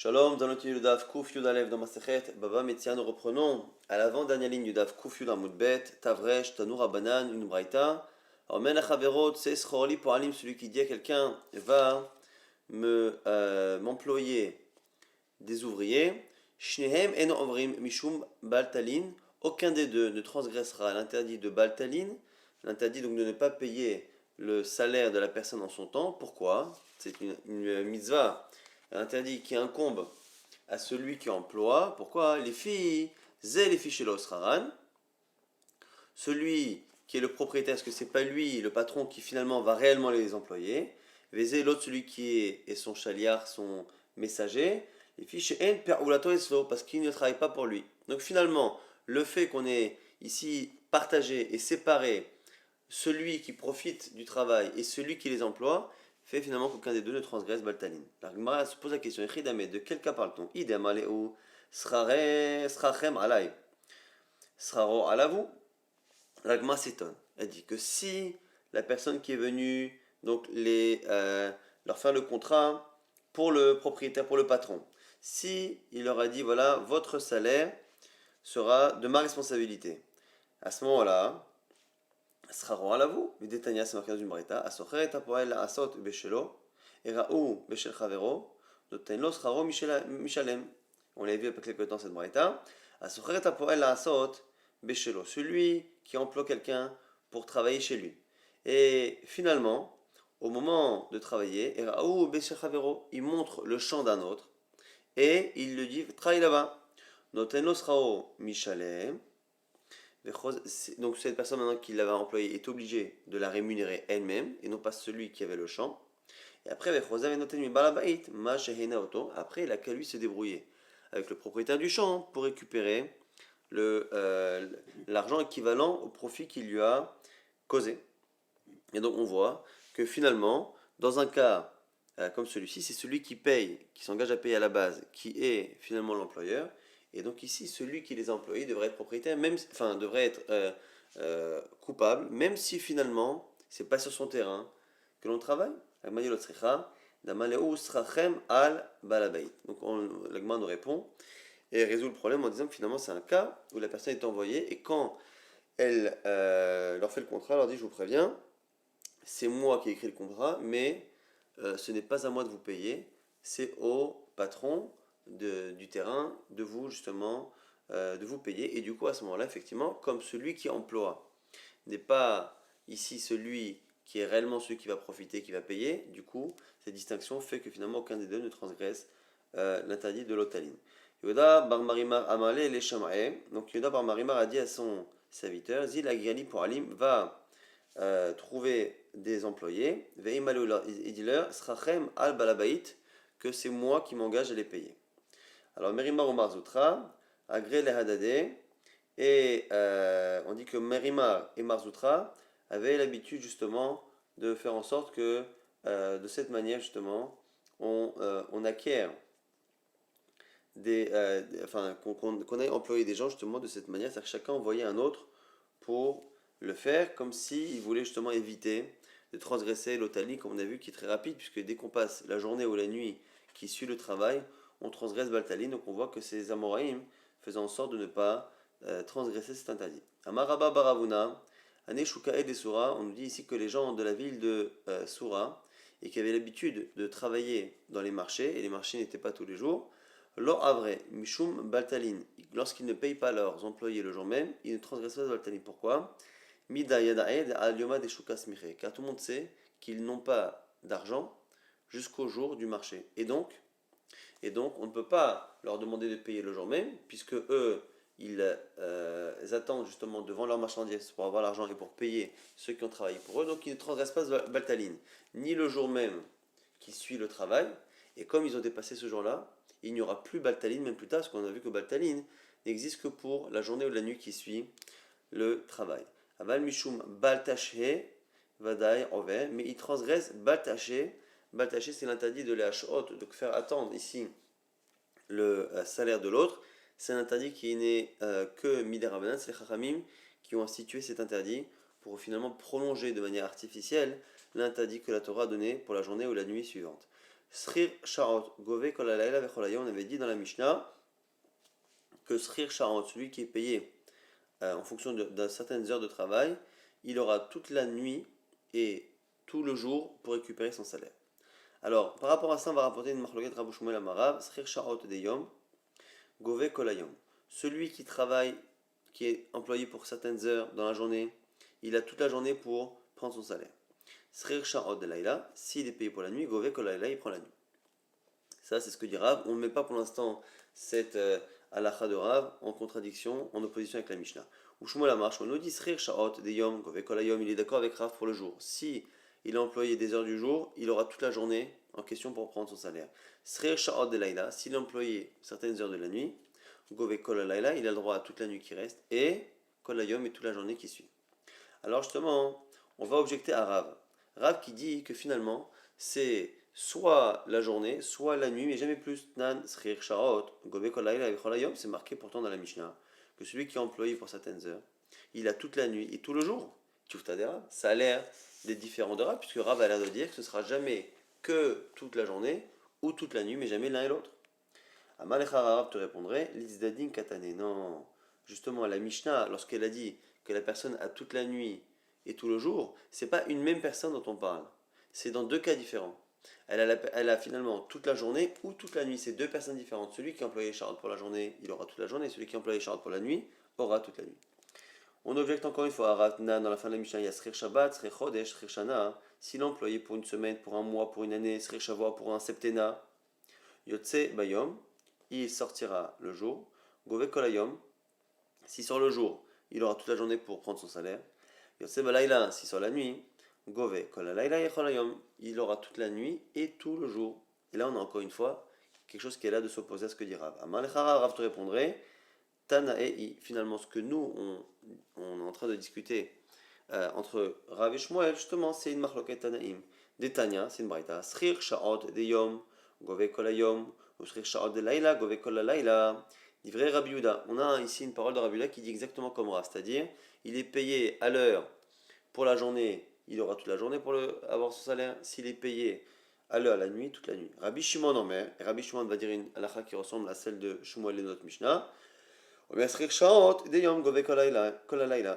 Shalom, dans notre du Daf Kuf Yud Alev dans Masechet Baba Metzia, nous reprenons à l'avant-dernière ligne du Daf Kuf Yud Amud Bet, Tavresh, Tanur Abanan, une braïta. Alors, Men Achaverot, c'est Schorli pour Alim, celui qui dit à quelqu'un va m'employer des ouvriers. Shnehem en Omrim Mishum Baltalin, aucun des deux ne transgressera l'interdit de Baltalin, l'interdit donc de ne pas payer le salaire de la personne en son temps. Pourquoi? C'est une mitzvah, un interdit qui incombe à celui qui emploie. Pourquoi? Les filles, zé les filles chez l'osraran. Celui qui est le propriétaire, est-ce que c'est pas lui, le patron, qui finalement va réellement les employer? Vezé, l'autre, celui qui est son chaliard, son messager. Les filles chez En per eslo, parce qu'il ne travaille pas pour lui. Donc finalement, le fait qu'on ait ici partagé et séparé celui qui profite du travail et celui qui les emploie, fait finalement qu'aucun des deux ne transgresse Baltalin. La Gemara se pose la question, de quel cas parle-t-on? Idem aleu srachem alay. Sraro alavu. La Gemara s'étonne. Elle dit que si la personne qui est venue donc leur faire le contrat pour le propriétaire, pour le patron, si il leur a dit voilà, votre salaire sera de ma responsabilité, à ce moment-là, Sraro alavu, Videtania, c'est marqué dans une braïta, Asocheret apoel asot beshelo, Eraou beshel chavero, Dotenlo sraro mishalem. On l'a vu il y a quelque temps cette braïta. Asocheret apoel asot beshelo, celui qui emploie quelqu'un pour travailler chez lui. Et finalement, au moment de travailler, Eraou beshel chavero, il montre le champ d'un autre et il lui dit travaille là-bas. Dotenlo sraro mishalem. Donc cette personne maintenant qui l'avait employée est obligée de la rémunérer elle-même et non pas celui qui avait le champ. Et après, après il a qu'à lui se débrouiller avec le propriétaire du champ pour récupérer l'argent équivalent au profit qu'il lui a causé. Et donc on voit que finalement, dans un cas comme celui-ci, c'est celui qui paye, qui s'engage à payer à la base, qui est finalement l'employeur. Et donc ici, celui qui les a employés devrait être propriétaire, devrait être coupable, même si finalement, c'est pas sur son terrain que l'on travaille. Donc l'agma nous répond et résout le problème en disant que finalement c'est un cas où la personne est envoyée et quand elle leur fait le contrat, elle leur dit je vous préviens, c'est moi qui ai écrit le contrat, mais ce n'est pas à moi de vous payer, c'est au patron du terrain de vous justement de vous payer. Et du coup à ce moment-là, effectivement, comme celui qui emploie n'est pas ici celui qui est réellement celui qui va profiter, qui va payer, du coup cette distinction fait que finalement aucun des deux ne transgresse l'interdit de l'otaline. Yoda bar Marimar Amale les Shamae. Donc Yoda bar Marimar a dit à son serviteur, Zil Agriani pour Alim va trouver des employés, et dit-leur, Srachem al balabait, que c'est moi qui m'engage à les payer. Alors, Merimar ou Marzoutra, Agré les Hadadé, et on dit que Merimar et Marzoutra avaient l'habitude justement de faire en sorte que de cette manière justement on acquiert qu'on ait employé des gens justement de cette manière, c'est-à-dire que chacun envoyait un autre pour le faire comme s'il voulait justement éviter de transgresser l'otali, comme on a vu, qui est très rapide, puisque dès qu'on passe la journée ou la nuit qui suit le travail, on transgresse Baltali, donc on voit que ces Amoraïm faisaient en sorte de ne pas transgresser cet interdit. Amaraba Baravuna, Aneshuka et Desura, on nous dit ici que les gens de la ville de Soura, et qui avaient l'habitude de travailler dans les marchés, et les marchés n'étaient pas tous les jours, Lo Avre, Mishum Baltalin, lorsqu'ils ne payent pas leurs employés le jour même, ils ne transgressent pas Baltalin. Pourquoi? Mida Yadaed Alyoma Deshukas Miche, car tout le monde sait qu'ils n'ont pas d'argent jusqu'au jour du marché. Et donc, on ne peut pas leur demander de payer le jour même, puisque eux, ils attendent justement devant leur marchandise pour avoir l'argent et pour payer ceux qui ont travaillé pour eux. Donc ils ne transgressent pas Baltalin, ni le jour même qui suit le travail. Et comme ils ont dépassé ce jour-là, il n'y aura plus Baltalin, même plus tard, parce qu'on a vu que Baltalin n'existe que pour la journée ou la nuit qui suit le travail. Aval Mishum Baltaché, Vadaï Ove, mais il transgresse Baltaché. Baltaché, c'est l'interdit de l'Hot, de faire attendre ici le salaire de l'autre. C'est un interdit qui n'est que Mider Rabanan, c'est les Chachamim qui ont institué cet interdit pour finalement prolonger de manière artificielle l'interdit que la Torah a donné pour la journée ou la nuit suivante. Srir Sha'ot, Gove Kol Halayla Vechol Hayom, on avait dit dans la Mishnah que Srir Sha'ot, celui qui est payé en fonction de certaines heures de travail, il aura toute la nuit et tout le jour pour récupérer son salaire. Alors, par rapport à ça, on va rapporter une marloquette Rabbi Shmuel Amarav, Srir Sha'ot de Yom, Gove Kol Hayom. Celui qui travaille, qui est employé pour certaines heures dans la journée, il a toute la journée pour prendre son salaire. Srir Sha'ot de Laila, s'il est payé pour la nuit, Gove Kol Laila, il prend la nuit. Ça, c'est ce que dit Rav. On ne met pas pour l'instant cette halakha de Rav en contradiction, en opposition avec la Mishnah. Ou Shmuel Amar, Shmuel nous dit Srir Sha'ot de Yom, Gove Kol Hayom, il est d'accord avec Rav pour le jour. Si il est employé des heures du jour, il aura toute la journée en question pour prendre son salaire. Srir Sha'ot de Laila, s'il est employé certaines heures de la nuit, Gove Kol Laila, il a le droit à toute la nuit qui reste, et Kol Hayom et toute la journée qui suit. Alors justement, on va objecter à Rav. Rav qui dit que finalement, c'est soit la journée, soit la nuit, mais jamais plus. Nan, Srir, Sha'ot, Gove Kol Laila, Vechol Hayom, c'est marqué pourtant dans la Mishnah, que celui qui est employé pour certaines heures, il a toute la nuit et tout le jour. Tchoufta, ça a l'air des différents de Rav, puisque Rav a l'air de dire que ce sera jamais que toute la journée ou toute la nuit, mais jamais l'un et l'autre. Amalecha Rav te répondrait, Lizdadin Katane. Non, justement, la Mishnah, lorsqu'elle a dit que la personne a toute la nuit et tout le jour, c'est pas une même personne dont on parle. C'est dans deux cas différents. Elle a finalement toute la journée ou toute la nuit. C'est deux personnes différentes. Celui qui est employé Charlotte pour la journée, il aura toute la journée. Celui qui est employé Charlotte pour la nuit, aura toute la nuit. On objecte encore une fois à Ratna dans la fin de la Mishnah, il y a Srir Shabbat, Srir Chodesh, Srir Shana. Si l'employé pour une semaine, pour un mois, pour une année, Srir Shavua pour un septennat, Yotse Bayom, il sortira le jour. Gove Kolayom, si sur le jour, il aura toute la journée pour prendre son salaire. Yotse Balayla, si sur la nuit, Gove Kolalayla Yecholayom, il aura toute la nuit et tout le jour. Et là, on a encore une fois quelque chose qui est là de s'opposer à ce que dit Rav. Amalechara, Rav te répondrait, Tanaei, finalement, ce que nous, on est en train de discuter entre Rav et Shmuel, justement, c'est une marloket Tanaim. Des Tanya, c'est une braïta. Srir Sha'ot de Yom, Gove Kolayom, ou Srir Sha'ot de Laila, Gove Kolalayla. Livré Rabbi Yehuda. On a ici une parole de Rabbi Yehuda qui dit exactement comme Rav, c'est-à-dire, il est payé à l'heure pour la journée, il aura toute la journée pour avoir son salaire. S'il est payé à l'heure, la nuit, toute la nuit. Rabbi Shimon en mer, et Rabbi Shimon va dire une halakha qui ressemble à celle de Shmuel et notre Mishnah.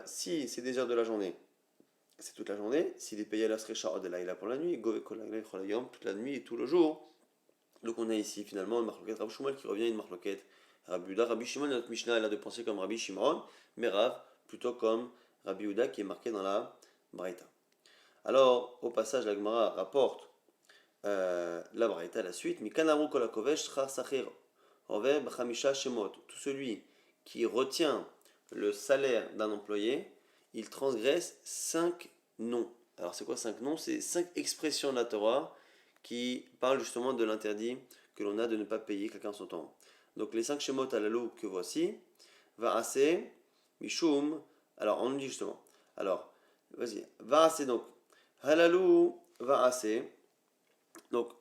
Si c'est des heures de la journée, c'est toute la journée. S'il est payé à la Srecha'ot de Laila pour la nuit, toute la nuit et tout le jour. Donc on a ici finalement une marloquette Rabbi Shmuel qui revient à une marloquette Rabbi Yehuda. Rabbi Shimon, notre Mishnah, elle a de penser comme Rabbi Shimon, mais Rav plutôt comme Rabbi Yehuda qui est marqué dans la Braïta. Alors, au passage, la Gemara rapporte la Braïta, la suite. Tout celui qui retient le salaire d'un employé, il transgresse 5 noms. Alors, c'est quoi 5 noms? C'est 5 expressions de la Torah qui parlent justement de l'interdit que l'on a de ne pas payer quelqu'un son temps. Donc, les 5 shemot halalou que voici, Va'ase, Mishum. Alors, on nous dit justement. Alors, vas-y. Va'ase, donc, halalou, Va'ase. Donc,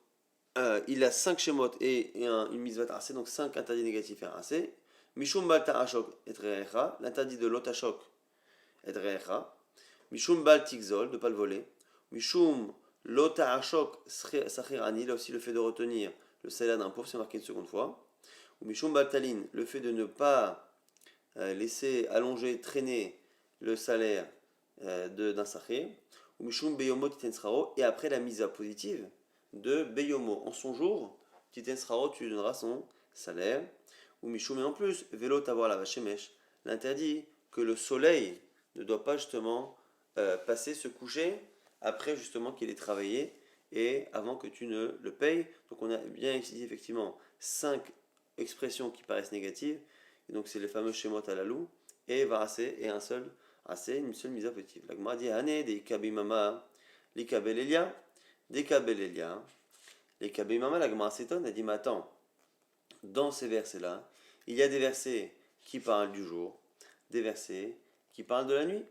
il a 5 shemot et une mitzvah assez, donc 5 interdits négatifs et un assez. Mishum bal ta'ashok et re'echa, l'interdit de l'otashok et re'echa. Mishum bal tikzol, de ne pas le voler. Mishum l'otashok sachir ani, là aussi le fait de retenir le salaire d'un pauvre, c'est marqué une seconde fois. Ou mishum bal talin, le fait de ne pas laisser allonger, traîner le salaire d'un sachir. Ou mishum beyomo titensrao, et après la mise à positive de Beyomo. En son jour, Titensrao, tu lui donneras son salaire. Ou Mishum, et en plus, Vélo Tavoir la Vachemesh, l'interdit que le soleil ne doit pas justement passer, se coucher, après justement qu'il ait travaillé et avant que tu ne le payes. Donc on a bien ici effectivement 5 expressions qui paraissent négatives. Et donc c'est les fameux Shemot Alalou et Varase et un seul assez, une seule mise à positive. La Gemara dit Hane, des Kabimama, l'Ikabelelia. Des Kabelelia, les Kabimama, la Gemara s'étonne, elle dit mais attends, dans ces versets-là, il y a des versets qui parlent du jour, des versets qui parlent de la nuit.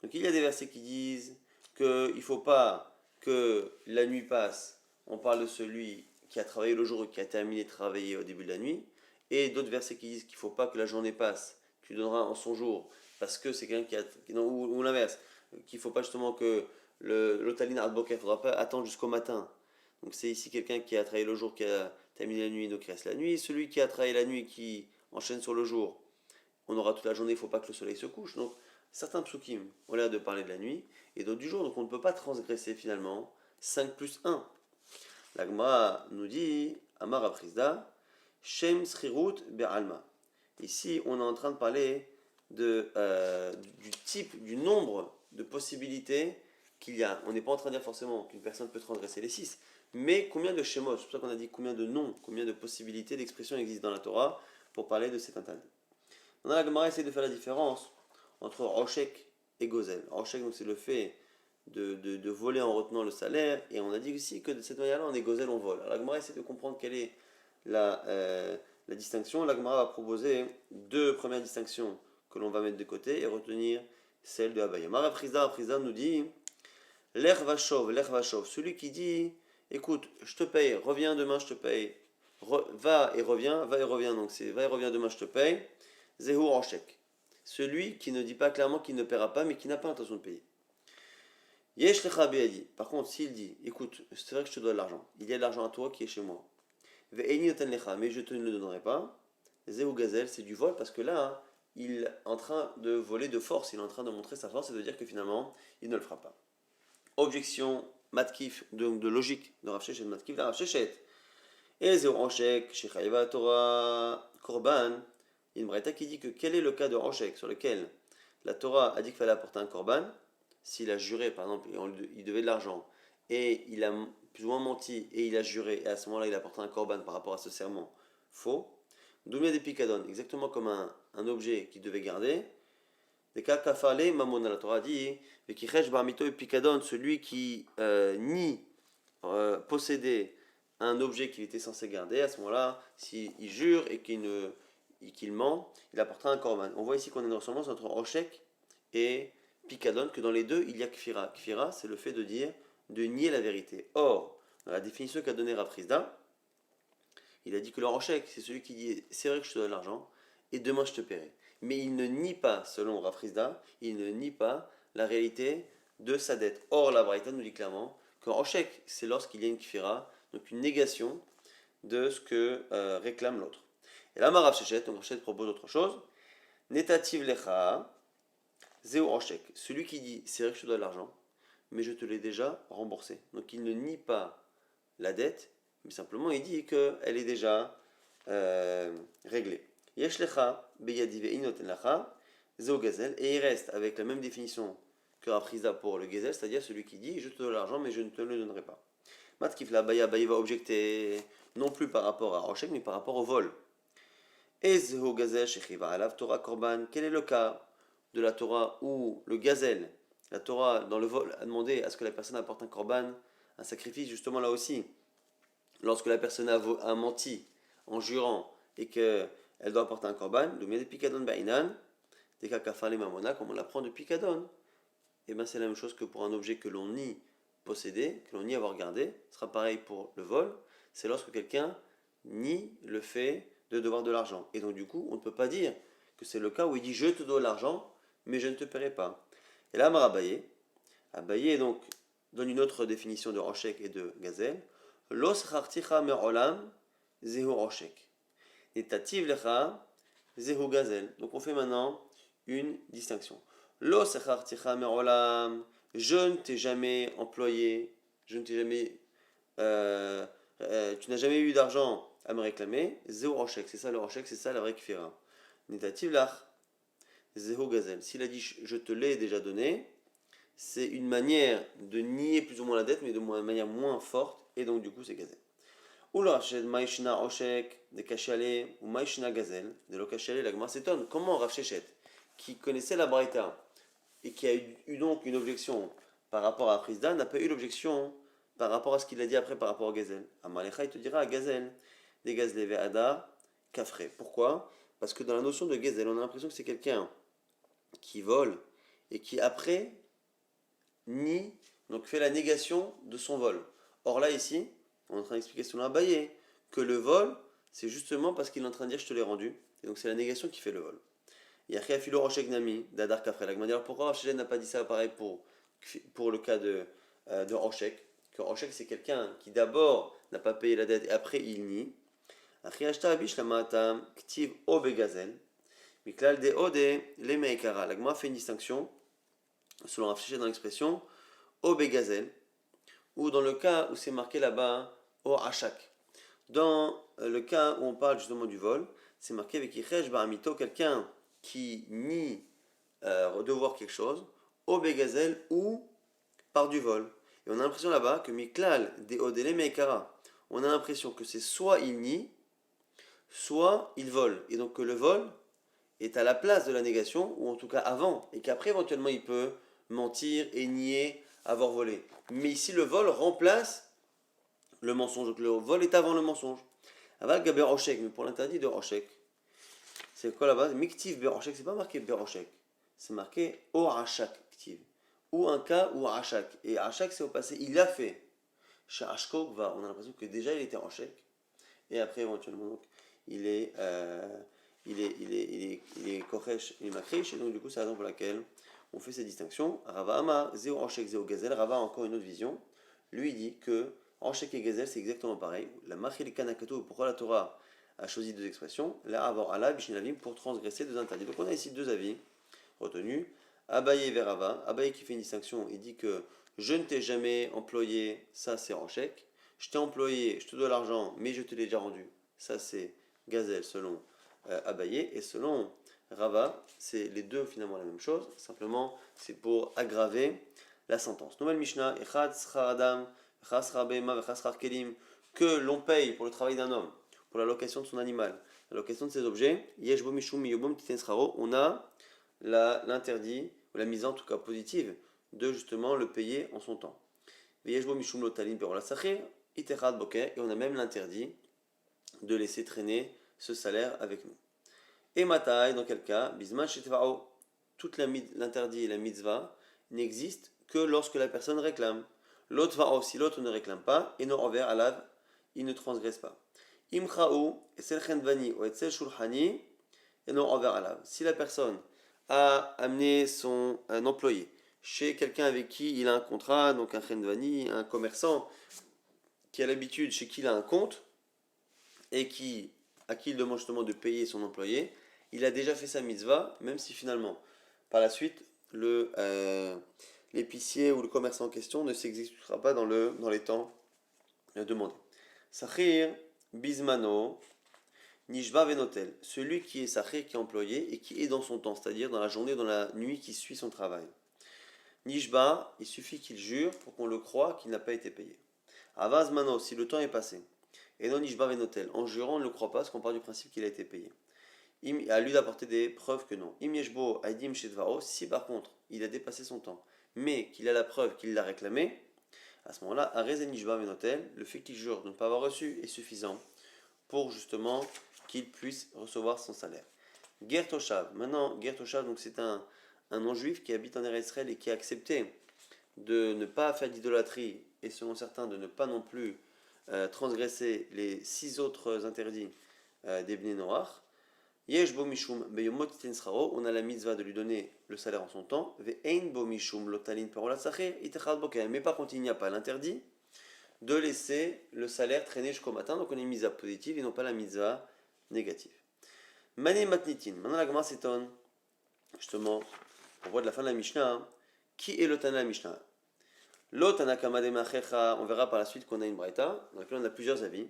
Donc il y a des versets qui disent qu'il ne faut pas que la nuit passe, on parle de celui qui a travaillé le jour et qui a terminé de travailler au début de la nuit, et d'autres versets qui disent qu'il ne faut pas que la journée passe, tu donneras en son jour, parce que c'est quelqu'un ou l'inverse, qu'il ne faut pas justement que l'otaline Adboka, il ne faudra pas attendre jusqu'au matin. Donc c'est ici quelqu'un qui a travaillé le jour, qui a terminé la nuit, donc il reste la nuit. Celui qui a travaillé la nuit, qui enchaîne sur le jour, on aura toute la journée, il ne faut pas que le soleil se couche. Donc certains psukim ont l'air de parler de la nuit et d'autres du jour. Donc on ne peut pas transgresser finalement 5 plus 1. La Gemara nous dit, Amar Aprizda, Shem Srirut Be'alma. Ici, on est en train de parler du type, du nombre de possibilités qu'il y a. On n'est pas en train de dire forcément qu'une personne peut transgresser les 6, mais combien de shemot, c'est pour ça qu'on a dit combien de noms, combien de possibilités d'expression existent dans la Torah pour parler de cet interdit. On a la Gemara essaie de faire la différence entre Roshek et Gozel. Roshek, donc c'est le fait de voler en retenant le salaire, et on a dit aussi que de cette manière-là, on est Gozel, on vole. Alors la Gemara essaie de comprendre quelle est la distinction. La Gemara va proposer deux premières distinctions que l'on va mettre de côté et retenir celle de Abaye. Mara Frisa nous dit l'air va chauve, celui qui dit écoute, je te paye, reviens demain, je te paye, va et revient, donc c'est va et revient demain, je te paye, Zehu Roshek. Celui qui ne dit pas clairement qu'il ne paiera pas, mais qui n'a pas l'intention de payer. Yesh lecha be'adi. Par contre, s'il dit écoute, c'est vrai que je te dois de l'argent, il y a de l'argent à toi qui est chez moi, mais je te ne le donnerai pas. Zéou Gazel, c'est du vol parce que là, il est en train de voler de force, il est en train de montrer sa force et de dire que finalement, il ne le fera pas. Objection matkif, donc de logique de Rav Sheshet, matkif la Rav Sheshet. Et Zéou Roshek, Shechaïva Torah Korban, il y a une braïta qui dit que quel est le cas de Roshek sur lequel la Torah a dit qu'il fallait apporter un Korban, s'il a juré par exemple, il devait de l'argent, et il a plus ou moins menti, et il a juré, et à ce moment-là il a apporté un korban par rapport à ce serment faux. Doumia des picadon, exactement comme un objet qu'il devait garder. Des cas kafale, mamona, la Torah dit, vekichesh barmito et picadon, celui qui nie posséder un objet qu'il était censé garder, à ce moment-là, s'il jure et qu'il ment, il apportera un korban. On voit ici qu'on a une ressemblance entre Roshek et Picadon, que dans les deux, il y a Kfira. Kfira, c'est le fait de dire, de nier la vérité. Or, dans la définition qu'a donnée Rav Frisda, il a dit que le Roshek, c'est celui qui dit, c'est vrai que je te donne l'argent, et demain je te paierai. Mais il ne nie pas, selon Rav Frisda, il ne nie pas la réalité de sa dette. Or, la Braïta nous dit clairement que Roshek, c'est lorsqu'il y a une Kfira, donc une négation de ce que réclame l'autre. Et là, Rav Sheshet, donc Rav Sheshet propose autre chose. Netativ lecha, Zéo Roshek, celui qui dit c'est vrai que je te dois de l'argent, mais je te l'ai déjà remboursé. Donc il ne nie pas la dette, mais simplement il dit qu'elle est déjà réglée. Yesh lecha beyadi ve'inoten lecha, Zéo Gazel, et il reste avec la même définition que Rafriza pour le Gazel, c'est-à-dire celui qui dit je te dois de l'argent, mais je ne te le donnerai pas. Matkif la Baya va objecter non plus par rapport à Roshek, mais par rapport au vol. Et Zéo Gazel shechiva alav Torah Korban, quel est le cas de la Torah où le gazelle, la Torah dans le vol a demandé à ce que la personne apporte un korban, un sacrifice, justement là aussi, lorsque la personne a menti en jurant et qu'elle doit apporter un korban, donc il y a des picadon ba'inan, des kakafal et mamona, comme on l'apprend de picadon, et bien c'est la même chose que pour un objet que l'on nie posséder, que l'on nie avoir gardé, ce sera pareil pour le vol, c'est lorsque quelqu'un nie le fait de devoir de l'argent. Et donc du coup, on ne peut pas dire que c'est le cas où il dit je te dois l'argent, mais je ne te paierai pas. Et là, Abaye donc donne une autre définition de Roshek et de Gazel. Los charticha me'olam zehu Roshek. Et tativ lecha zehu Gazel. Donc on fait maintenant une distinction. Los charticha me'olam, je ne t'ai jamais employé, je ne t'ai jamais, tu n'as jamais eu d'argent à me réclamer. Zehu Roshek, c'est ça le Roshek, c'est ça la vraie kfira. Netativ lach Zého Gazel. S'il a dit je te l'ai déjà donné, c'est une manière de nier plus ou moins la dette, mais de manière moins forte, et donc du coup c'est Gazel. Ou le Rachet Maïshna Oshek de Kachale ou Maïshna Gazel de lo Kachale, la Gemara s'étonne. Comment Rav Sheshet, qui connaissait la Braïta et qui a eu donc une objection par rapport à Frisda, n'a pas eu l'objection par rapport à ce qu'il a dit après par rapport à Gazel. Amalecha, il te dira à Gazel, des Gazleve Ada, Kafre. Pourquoi? Parce que dans la notion de Gazel, on a l'impression que c'est quelqu'un qui vole et qui après nie, donc fait la négation de son vol. Or là ici, on est en train d'expliquer selon Abaye que le vol, c'est justement parce qu'il est en train de dire je te l'ai rendu, et donc c'est la négation qui fait le vol. Yachia Philo Roshek Nami, d'Adar Kafre. La pourquoi Roshek n'a pas dit ça pareil pour le cas de Roshek, que Roshek c'est quelqu'un qui d'abord n'a pas payé la dette et après il nie. Achiashta abish lamata ktiv o begazel. Miklal de ode le meikara. La Gemara fait une distinction, selon affiché dans l'expression, o begazel, ou dans le cas où c'est marqué là-bas, au hachak. Dans le cas où on parle justement du vol, c'est marqué avec Ichesh Baramito, quelqu'un qui nie devoir quelque chose, au begazel ou par du vol. Et on a l'impression là-bas que Miklal de Odele Meikara, on a l'impression que c'est soit il nie, soit il vole. Et donc que le vol est à la place de la négation, ou en tout cas avant, et qu'après éventuellement il peut mentir et nier avoir volé. Mais ici le vol remplace le mensonge, donc le vol est avant le mensonge. Aval Gaber Roshek, mais pour l'interdit de Roshek, c'est quoi là-bas? Miktiv Beroshek, c'est pas marqué Beroshek, c'est marqué Orachak Ktiv. Ou un cas ou Arachak. Et Arachak c'est au passé, il a fait. Chez Ashkok va, on a l'impression que déjà il était Roshek, et après éventuellement donc, il est Kochesh, il est Makrish, et donc du coup c'est la raison pour laquelle on fait ces distinctions. Rava Amar, Zéo Roshek, Zéo Gazel, Rava a encore une autre vision. Lui il dit que Roshek et Gazel c'est exactement pareil. La Machil Kanakato, pourquoi la Torah a choisi deux expressions? Là, avoir Allah, Bishnavim, pour transgresser deux interdits. Donc on a ici deux avis retenus. Abaye et Rava. Abaye qui fait une distinction, il dit que je ne t'ai jamais employé, ça c'est Roshek. Je t'ai employé, je te dois l'argent, mais je te l'ai déjà rendu. Ça c'est Gazel selon Abaye. Et selon Rava, c'est les deux finalement la même chose. Simplement, c'est pour aggraver la sentence. Nouvelle Mishnah, Echad Schar Adam, Echad Schar Behema, Echad Schar Kelim, que l'on paye pour le travail d'un homme, pour la location de son animal, la location de ses objets, Yeshbo Mishum Miyobom Titen Scharo, on a l'interdit, ou la mise en tout cas positive, de justement le payer en son temps. Yeshbo Mishum Lotalin Perola Sachir, Iterad Boker, et on a même l'interdit de laisser traîner ce salaire avec nous. Et Matai, dans quel cas, Bisman Shetvao, toute l'interdit et la mitzvah n'existent que lorsque la personne réclame. L'autre va si l'autre ne réclame pas, et non envers Alav, il ne transgresse pas. Imchaou, Esel Chendvani ou Etzel Shulhani, et non envers Alav. Si la personne a amené un employé chez quelqu'un avec qui il a un contrat, donc un Chendvani, un commerçant qui a l'habitude, chez qui il a un compte, et à qui il demande justement de payer son employé, il a déjà fait sa mitzvah, même si finalement, par la suite, l'épicier ou le commerçant en question ne s'exécutera pas dans les temps demandés. Sachir, bismano, nishba venotel, celui qui est sachir, qui est employé et qui est dans son temps, c'est-à-dire dans la journée ou dans la nuit qui suit son travail. Nishba, il suffit qu'il jure pour qu'on le croie qu'il n'a pas été payé. Avazmano, si le temps est passé. Et non nishba venotel, en jurant on ne le croit pas parce qu'on part du principe qu'il a été payé. À lui d'apporter des preuves que non. Im yeshbo aidim shedvaro, si par contre il a dépassé son temps, mais qu'il a la preuve qu'il l'a réclamé, à ce moment-là, arezé nishba venotel, le fait qu'il jure de ne pas avoir reçu est suffisant pour justement qu'il puisse recevoir son salaire. Ger Toshav, maintenant Ger Toshav, donc c'est un non-juif qui habite en Eretz Israël et qui a accepté de ne pas faire d'idolâtrie et selon certains de ne pas non plus transgresser les 6 autres interdits des Bnei Noach. Yesh bo mishum beyomot titen scharo, on a la mitzvah de lui donner le salaire en son temps. Ve'ein bo mishum lotalin parola sachir itechad boker. Mais par contre, il n'y a pas l'interdit de laisser le salaire traîner jusqu'au matin. Donc on a une mitzvah positive et non pas la mitzvah négative. Mané matnitin. Maintenant la Gemara s'étonne, justement, on voit de la fin de la Mishnah, hein, qui est le Tana de la Mishnah? Lo Tanakama de Machecha, on verra par la suite qu'on a une braïta, dans laquelle on a plusieurs avis.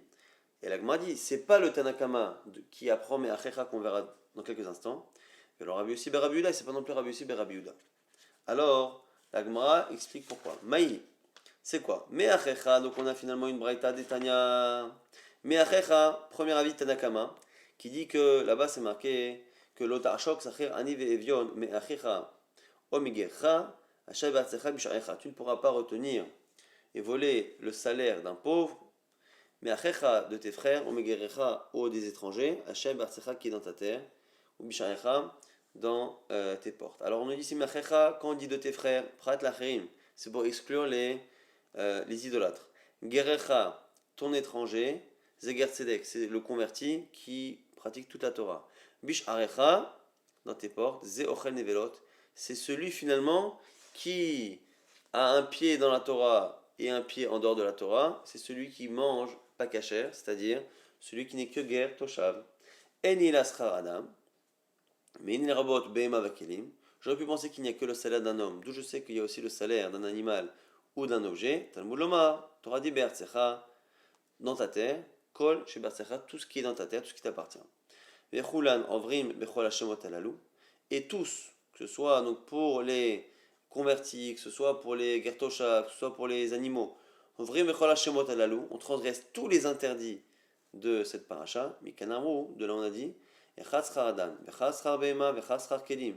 Et la Gemara dit, c'est pas le Tanakama qui apprend mais Achecha qu'on verra dans quelques instants. Et alors Rabbi Yossi Rabbi Yehuda, c'est pas non plus Rabbi Yossi Rabbi Yehuda. Alors, la Gemara explique pourquoi. Maï, c'est quoi? Mais Achecha, donc on a finalement une braïta des Tanya. Mais Achecha, premier avis de Tanakama, qui dit que là-bas c'est marqué que l'ota ashok sachir ani ve'evion mais Achecha omigecha ashay ba'atzecha b'sharecha. Tu ne pourras pas retenir et voler le salaire d'un pauvre. Mais achecha de tes frères, omegerecha ou des étrangers, Hachem bartsecha qui est dans ta terre, ou bisharecha dans tes portes. Alors on nous dit ici, achecha, quand on dit de tes frères, prat lacherim, c'est pour exclure les idolâtres. Gerecha, ton étranger, zeger tzedek, c'est le converti qui pratique toute la Torah. Bisharecha, dans tes portes, ze ochel nevelot, c'est celui finalement qui a un pied dans la Torah et un pied en dehors de la Torah, c'est celui qui mange pas kasher, c'est-à-dire celui qui n'est que ger toshav. En il aschar adam, mais in rabot be'ema vakelim. J'aurais pu penser qu'il n'y a que le salaire d'un homme, d'où je sais qu'il y a aussi le salaire d'un animal ou d'un objet. Talmud lomar, Torah dit be'artsecha, dans ta terre, kol chez be'artsecha, tout ce qui est dans ta terre, tout ce qui t'appartient. Vechulan ovrim bechol hashemot alalu, et tous, que ce soit donc pour les convertis, que ce soit pour les gertosha, que ce soit pour les animaux, ovrim bechol hashemot alalu, on transgresse tous les interdits de cette paracha, mikanaru, de là on a dit, echatzchar adam, vechatzchar behema, vechatzchar kelim,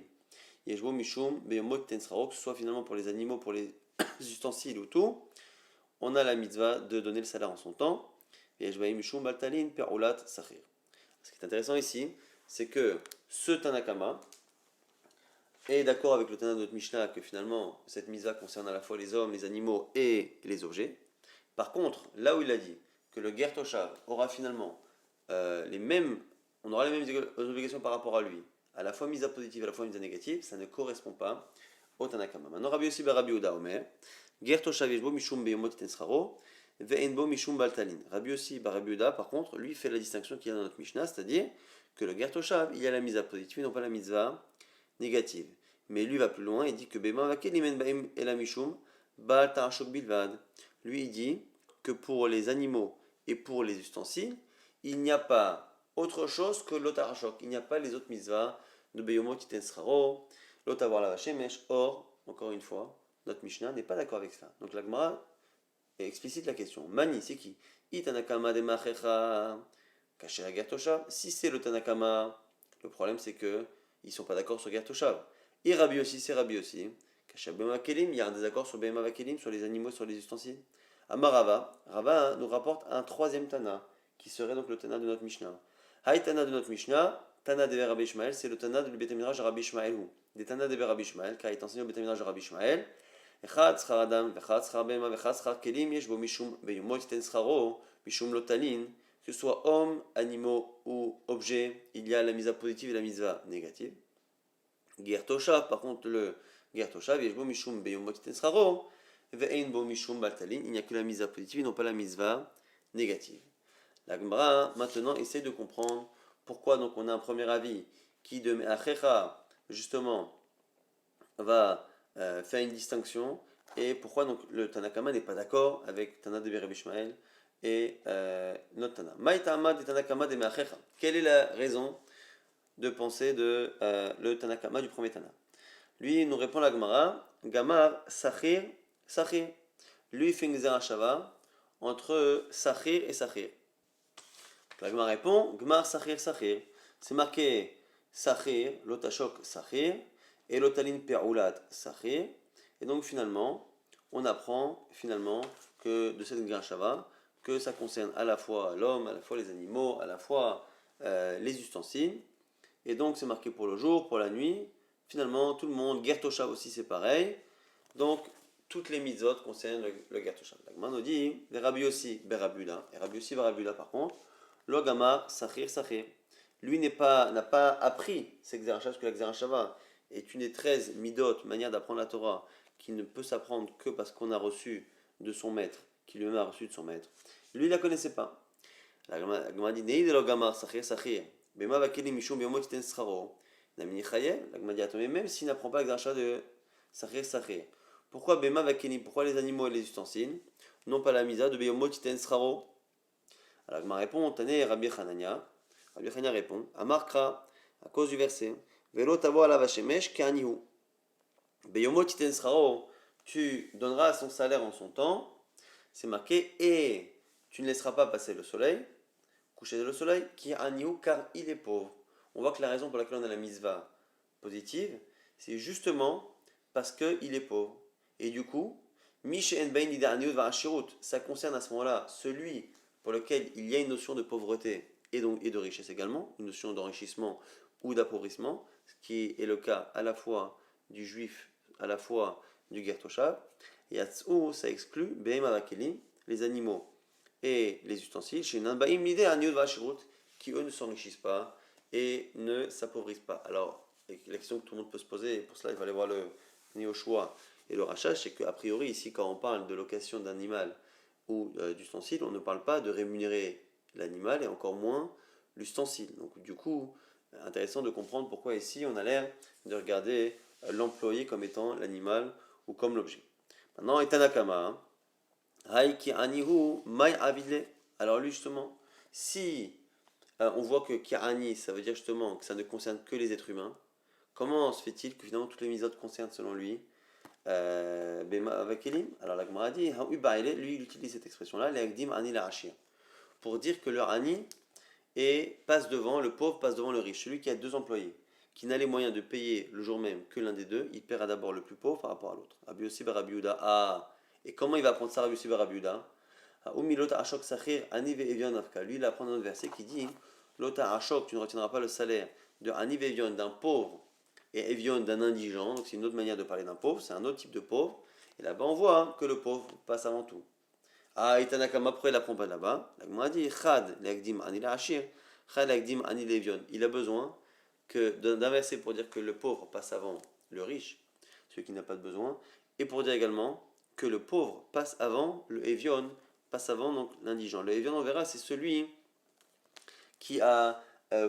yeshbo mishum beyomot tensraro, que ce soit finalement pour les animaux, pour les ustensiles ou tout, on a la mitzvah de donner le salaire en son temps, yeshbo mishum baltalin perulat sachir. Ce qui est intéressant ici, c'est que ce Tanakama est d'accord avec le Tana de notre Mishnah que finalement cette mitzvah concerne à la fois les hommes, les animaux et les objets. Par contre, là où il a dit que le Ger Toshav aura finalement les mêmes, on aura les mêmes obligations par rapport à lui, à la fois mise à positive, à la fois mise à négative, ça ne correspond pas au Tanakama. Maintenant, Rabbi Yossi bar Rabbi Yehuda Omer, Ger Toshav yeshbo mishum beyomot tensraro, ve'enbo mishum baltalin. Rabbi Yossi bar Rabbi Yehuda, par contre, lui fait la distinction qu'il y a dans notre Mishnah, c'est-à-dire que le Ger Toshav, il y a la mise à positive, non pas la mitzvah négative. Mais lui va plus loin, il dit que Bema vakelimen baim elamishum bal tarashok bilvad. Lui il dit que pour les animaux et pour les ustensiles, il n'y a pas autre chose que l'otarashok. Il n'y a pas les autres mitzvahs de Beyomo Titensraro, l'otavoir la vachemesh. Or, encore une fois, notre Mishnah n'est pas d'accord avec cela. Donc la Gemara explicite la question. Mani, c'est qui? Itanakama de machecha kasher gertoshav. Si c'est le Tanakama, le problème c'est que ils sont pas d'accord sur gertoshav. Et Rabbi aussi, c'est Rabbi aussi. Kasher bema kelim, il y a un désaccord sur bema vakelim, sur les animaux, sur les ustensiles. Amarava, Rava nous rapporte un troisième Tana, qui serait donc le Tana de notre Mishnah. Haï Tana de notre Mishnah, Tana de Rabbi Ishmael, c'est le Tana de Beth Midrash de Rabbi Ishmael. Des Tana de Rabbi Ishmael, car il est enseigné au Beth Midrash de Rabbi Ishmael. Echad schar adam, vechad schar bema, vechad schar kelim, yesh bo mishum beyumot ten scharo, mishum lotalin. Que ce soit hommes, animaux ou objets, il y a la mise à positive et la mise à négative. Ger toshav, par contre, le ger toshav, yesh bo mishum beyumot ten scharo, ve'ein bo mishum baltalin. Il n'y a que la mise à positive et non pas la mitzvah négative. La Gemara maintenant essaie de comprendre pourquoi donc on a un premier avis qui de Achecha justement va faire une distinction et pourquoi donc le Tanakama n'est pas d'accord avec Tana de Rabbi Ishmael et notre Tana. Maïtama de Tanakama de Achecha. Quelle est la raison de penser de le Tanakama du premier Tana? Lui nous répond la Gemara, Gamar Sachir Sachir. Lui il fait une Zerachava entre Sachir et Sachir. La Gemara répond, Gmar Sachir Sachir. C'est marqué Sachir, l'otashok Sachir, et l'otalin pe'ulat Sachir. Et donc finalement, on apprend finalement que de cette Grashava, que ça concerne à la fois l'homme, à la fois les animaux, à la fois les ustensiles. Et donc c'est marqué pour le jour, pour la nuit. Finalement, tout le monde, Gertoshav aussi c'est pareil. Donc toutes les mitzvot concernent le Gertoshav. La Gemara nous dit, Rabbi aussi, Berabula. Et Rabbi aussi, Berabula par contre, Logamar, Sachir, Sachir. Lui n'a pas appris cette Xerashava, parce que la Xerashava est une des 13 midot, manière d'apprendre la Torah, qui ne peut s'apprendre que parce qu'on a reçu de son maître, qui lui-même a reçu de son maître. Lui, il ne la connaissait pas. La Gemara dit, Nei de Logamar, Sachir, Sachir. Bema vakeli mishum biyomot iten scharo. Namini chayel. La Gemara dit, attends, mais même s'il n'apprend pas la Xerashava de Sachir, Sachir, pourquoi Bema vakeli, pourquoi les animaux et les ustensiles n'ont pas la misa de biyomot iten scharo? Alors, je répond, Tane Rabbi Hanania. Rabbi Hanania répond, Amarkra, à cause du verset, Velo tavo ala vashemesh ke'anihu. Beyomo titen srao, tu donneras son salaire en son temps. C'est marqué, et tu ne laisseras pas passer le soleil, coucher le soleil, qui anihu, car il est pauvre. On voit que la raison pour laquelle on a la misva positive, c'est justement parce qu'il est pauvre. Et du coup, Mish en bain ida anihu va ashirut, ça concerne à ce moment-là celui pour lequel il y a une notion de pauvreté et de richesse également, une notion d'enrichissement ou d'appauvrissement, ce qui est le cas à la fois du juif, à la fois du Gertoshav. Et Yatsou, ça exclut Behema Vakelim, les animaux et les ustensiles, chez Nanbaim l'idée à Niud Vashirut, qui eux ne s'enrichissent pas et ne s'appauvrissent pas. Alors, la question que tout le monde peut se poser, et pour cela il va aller voir le Néoshua, Et le rachage, c'est qu'a priori, ici, quand on parle de location d'animal ou d'ustensile, on ne parle pas de rémunérer l'animal et encore moins l'ustensile. Donc, du coup, intéressant de comprendre pourquoi ici, on a l'air de regarder l'employé comme étant l'animal ou comme l'objet. Maintenant, Etanakama, hein. Haïki anihu mai avile. Alors, lui, justement, si on voit que Kirani, ça veut dire justement que ça ne concerne que les êtres humains. Comment se fait-il que finalement toutes les misotes concernent selon lui Bema avec Elim? Alors la Gemara dit, lui il utilise cette expression-là, l'Agdim Ani la Hachir, pour dire que le Ani passe devant, le pauvre passe devant le riche. Celui qui a deux employés, qui n'a les moyens de payer le jour même que l'un des deux, il paiera d'abord le plus pauvre par rapport à l'autre. Rabbi Yossi bar Rabbi Yehuda. Ah, et comment il va apprendre ça, Rabbi Yossi bar Rabbi Yehuda? Lui, il apprend dans un verset qui dit Lota Ashok, tu ne retiendras pas le salaire de Ani Evion, d'un pauvre, et Evion, d'un indigent. Donc c'est une autre manière de parler d'un pauvre, c'est un autre type de pauvre. Et là-bas, on voit que le pauvre passe avant tout. Ah, Itanakama, pourquoi il apprend pas là-bas? La Gemara dit Chad, l'Agdim Ani la Hachir, Chad, l'Agdim Ani Levion. Il a besoin d'un verset pour dire que le pauvre passe avant le riche, celui qui n'a pas de besoin, et pour dire également que le pauvre passe avant le Evion, passe avant donc l'indigent. Le Evion, on verra, c'est celui qui a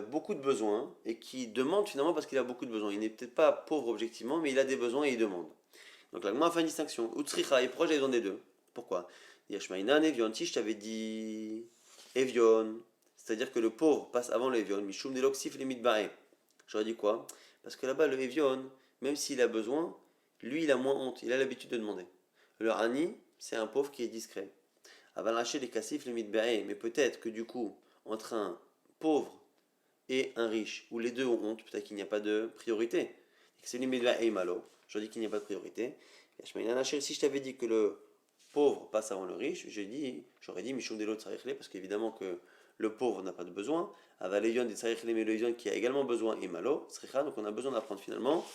beaucoup de besoins et qui demande finalement parce qu'il a beaucoup de besoins. Il n'est peut-être pas pauvre objectivement, mais il a des besoins et il demande. Donc là, moi, fait une distinction. Utsricha est proche des besoins des deux. Pourquoi? Yashmaïnan, Evion, si je t'avais dit Evion, c'est-à-dire que le pauvre passe avant le Evion, Mishum Deloxif les Midbae. J'aurais dit quoi? Parce que là-bas, le Evion, même s'il a besoin, lui, il a moins honte, il a l'habitude de demander. Le Ani, c'est un pauvre qui est discret. Avalaché les Kassif les Midbae, mais peut-être que du coup, entre un pauvre et un riche, où les deux ont honte, peut-être qu'il n'y a pas de priorité. C'est l'immédiat et malo. Je dis qu'il n'y a pas de priorité. Si je t'avais dit que le pauvre passe avant le riche, j'aurais dit Michou de l'autre parce qu'évidemment que le pauvre n'a pas de besoin. Avaleyon des sarichlé, mais le qui a également besoin et malo. Donc on a besoin d'apprendre finalement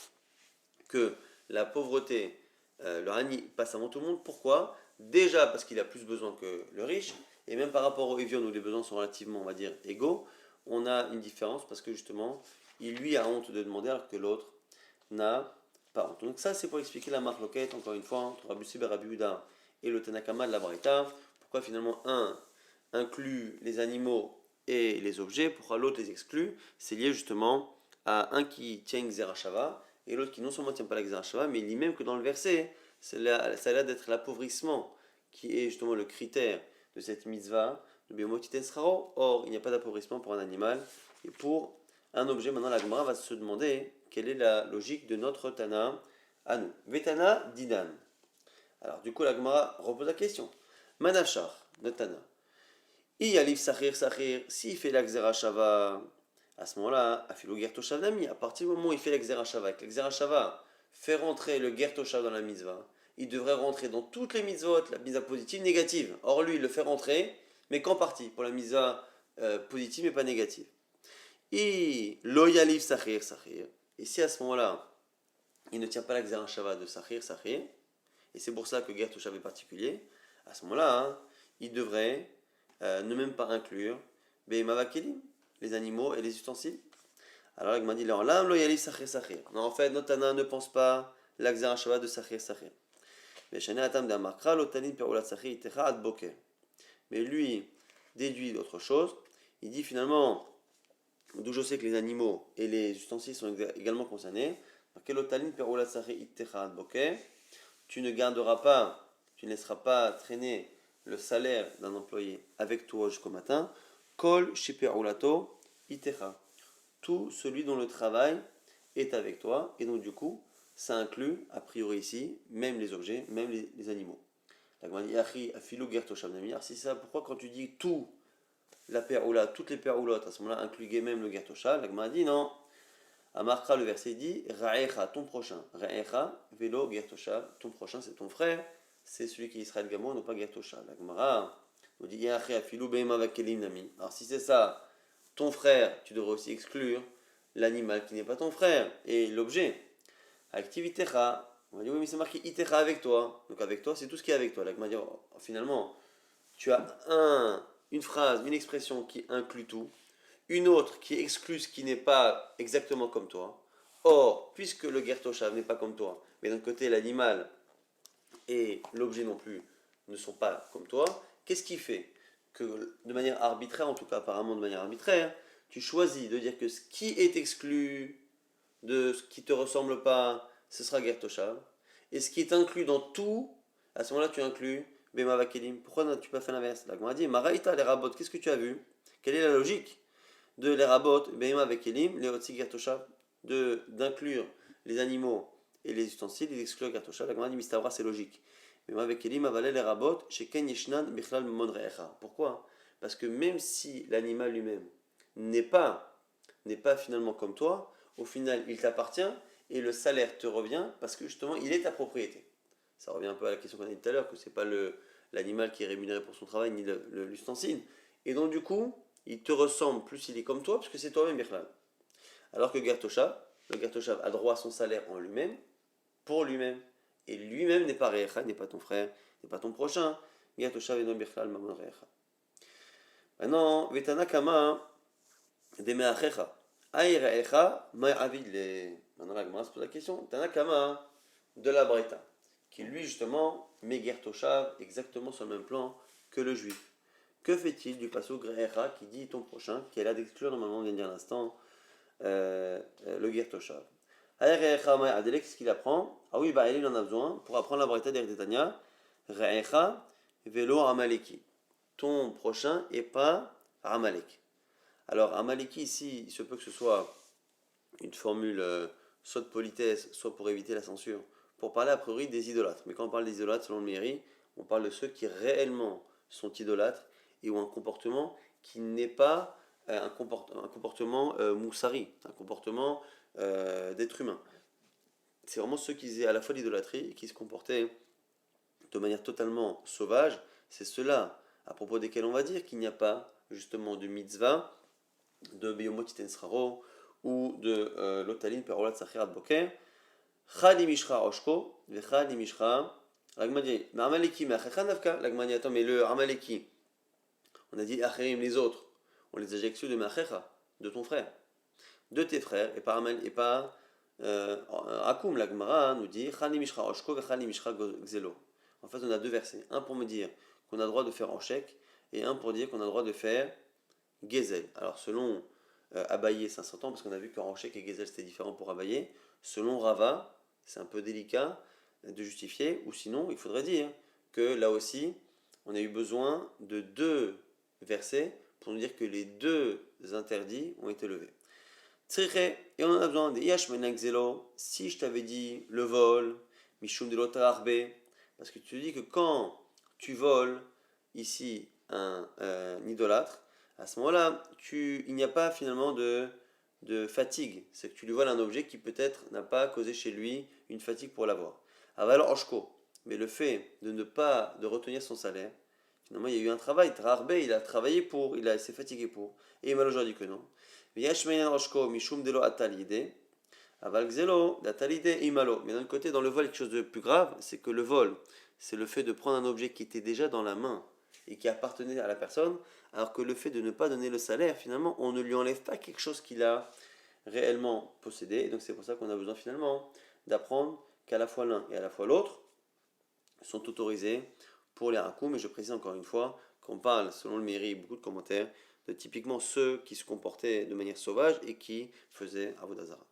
que la pauvreté, le rani passe avant tout le monde. Pourquoi? Déjà parce qu'il a plus besoin que le riche, et même par rapport au Evion où les besoins sont relativement, on va dire, égaux, on a une différence parce que justement, il lui a honte de demander alors que l'autre n'a pas honte. Donc ça, c'est pour expliquer la marloquette, encore une fois, entre Rabbi Yossi bar Rabbi Yehuda et le Tanakama de la Braïta. Pourquoi finalement un inclut les animaux et les objets, pourquoi l'autre les exclut? C'est lié justement à un qui tient une Xerashava et l'autre qui non seulement ne tient pas la Xerashava, mais il dit même que dans le verset, ça a l'air d'être l'appauvrissement qui est justement le critère de cette mitzvah. Or, il n'y a pas d'appauvrissement pour un animal et pour un objet. Maintenant, la Gemara va se demander quelle est la logique de notre Tana à nous. Vetana Didan. Alors, du coup, la Gemara repose la question. Manachar, notre Tana. Iyalif Sachir Sachir, s'il fait la Xerashava, à ce moment-là, Afilo Gertoshav Nami, à partir du moment où il fait la Xerashava, que la Xerashava fait rentrer le Gertoshav dans la mitzvah, il devrait rentrer dans toutes les mitzvot, la mitzvah positive, négative. Or, lui, il le fait rentrer, mais qu'en partie, pour la mitzvah positive, mais pas négative. Et loyalif Sachir Sachir, et si à ce moment-là, il ne tient pas la Xerashava de Sachir Sachir, et c'est pour ça que Gertoshav est particulier, à ce moment-là, hein, il devrait ne même pas inclure Behemavakelim, les animaux et les ustensiles. Alors il m'a dit non, en fait, Notana ne pense pas l'Axarashava de Sachir Sachir. Mais lui déduit d'autre chose. Il dit finalement, d'où je sais que les animaux et les ustensiles sont également concernés, tu ne garderas pas, tu ne laisseras pas traîner le salaire d'un employé avec toi jusqu'au matin, kol shipe'ulato itecha. Tout celui dont le travail est avec toi, et donc du coup, ça inclut, a priori ici, même les objets, même les animaux. La Gemara dit, alors si c'est ça, pourquoi quand tu dis tout, la pe'ula, toutes les pe'ulotes, à ce moment-là, incluez même le gertoshav, la Gemara dit non. Amarkra, le verset dit, ra'echa, ton prochain. Ra'echa, velo gertoshav, ton prochain c'est ton frère, c'est celui qui est Israël Gamo, non pas Gertosha. La Gemara nous dit alors si c'est ça, ton frère, tu devrais aussi exclure l'animal qui n'est pas ton frère et l'objet. Activitecha, on va dire oui, mais c'est marqué itecha avec toi. Donc avec toi, c'est tout ce qui est avec toi. La Gemara dit finalement, tu as une phrase, une expression qui inclut tout, une autre qui exclut ce qui n'est pas exactement comme toi. Or, puisque le Gertoshav n'est pas comme toi, mais d'un côté l'animal et l'objet non plus ne sont pas comme toi, qu'est-ce qui fait que de manière arbitraire, en tout cas apparemment de manière arbitraire, tu choisis de dire que ce qui est exclu de ce qui ne te ressemble pas, ce sera Gertoshav, et ce qui est inclus dans tout, à ce moment-là tu inclus Bema Vakelim. Pourquoi tu pas fait l'inverse? La Gemara dit Maraïta les rabot, qu'est-ce que tu as vu? Quelle est la logique de les rabot, Bema Vakelim, les Otsi Gertoshav, d'inclure les animaux et les ustensiles, et d'exclure Gertoshav? La Gemara dit Mistavra, c'est logique. Bema Vakelim avalé les rabot, chez Ken Yeshnan Bichlal Monrecha. Pourquoi? Parce que même si l'animal lui-même n'est pas, n'est pas finalement comme toi, au final il t'appartient et le salaire te revient parce que justement il est ta propriété. Ça revient un peu à la question qu'on a dit tout à l'heure, que c'est pas l'animal qui est rémunéré pour son travail ni l'ustensile. Et donc du coup, il te ressemble plus il est comme toi parce que c'est toi-même Birlan. Alors que Gertoshav, le Gertoshav a droit à son salaire en lui-même, pour lui-même. Et lui-même n'est pas Recha, n'est pas ton frère, n'est pas ton prochain. Gertoshav et non Birlan Mamon Recha. Maintenant, Vetana Kama Demeachecha. Aïrecha, Ma'avid. Maintenant la Gemara se pose la question. Tanakama de la Breta, qui lui justement met Gertoshav exactement sur le même plan que le juif. Que fait-il du passage Grecha qui dit ton prochain, qui est là d'exclure normalement, on vient de dire à l'instant, le Gertoshav? Aïrecha Ma'adelek, qu'est-ce qu'il apprend? Ah oui, bah il en a besoin pour apprendre la Breta d'Eretania. Recha velo Amaleki. Ton prochain et pas Amalek. Alors, Amaleki ici, il se peut que ce soit une formule soit de politesse, soit pour éviter la censure, pour parler a priori des idolâtres. Mais quand on parle des idolâtres, selon le Méri, on parle de ceux qui réellement sont idolâtres et ont un comportement qui n'est pas un comportement moussari, un comportement d'être humain. C'est vraiment ceux qui faisaient à la fois l'idolâtrie et qui se comportaient de manière totalement sauvage. C'est ceux-là à propos desquels on va dire qu'il n'y a pas justement de mitzvah, de Beyomot Titensraro ou de Lotalin Perolat Sachirat Boker. Chali Mishra Oshko, Vechali Mishra. L'Agmadi, mais Amaleki, mais Achecha Navka. L'Agmadi, attends, mais le Amaleki, on a dit Acherim, les autres, on les a exclus de Machecha, de ton frère, de tes frères, et pas Akum, l'Agmara nous dit Chali Mishra Oshko, Vechali Mishra Gzelo. En fait, on a deux versets. Un pour me dire qu'on a le droit de faire Oshek, et un pour dire qu'on a le droit de faire Gezel. Alors selon Abaye, ça s'entend parce qu'on a vu que Rochek et Gezel c'était différent pour Abaye. Selon Rava, c'est un peu délicat de justifier, ou sinon il faudrait dire que là aussi on a eu besoin de deux versets pour nous dire que les deux interdits ont été levés. Tzriche, et on en a besoin des Yashmenak Zelo, si je t'avais dit le vol, Mishum de l'Otarbe, parce que tu dis que quand tu voles ici un idolâtre, à ce moment-là, il n'y a pas finalement de fatigue. C'est que tu lui voles un objet qui peut-être n'a pas causé chez lui une fatigue pour l'avoir. Aval Oshko. Mais le fait de ne pas de retenir son salaire, finalement, il y a eu un travail. Trarbe, il a travaillé pour, il s'est fatigué pour. Et il m'a aujourd'hui que non. Yashmeyan Oshko, Mishum Delo Atalide. Aval Xelo, Atalide Imalo. Mais d'un côté, dans le vol, quelque chose de plus grave, c'est que le vol, c'est le fait de prendre un objet qui était déjà dans la main et qui appartenait à la personne, alors que le fait de ne pas donner le salaire, finalement, on ne lui enlève pas quelque chose qu'il a réellement possédé. Et donc c'est pour ça qu'on a besoin finalement d'apprendre qu'à la fois l'un et à la fois l'autre sont autorisés pour les rakoum. Et je précise encore une fois qu'on parle, selon le Méri, beaucoup de commentaires, de typiquement ceux qui se comportaient de manière sauvage et qui faisaient Avodazara.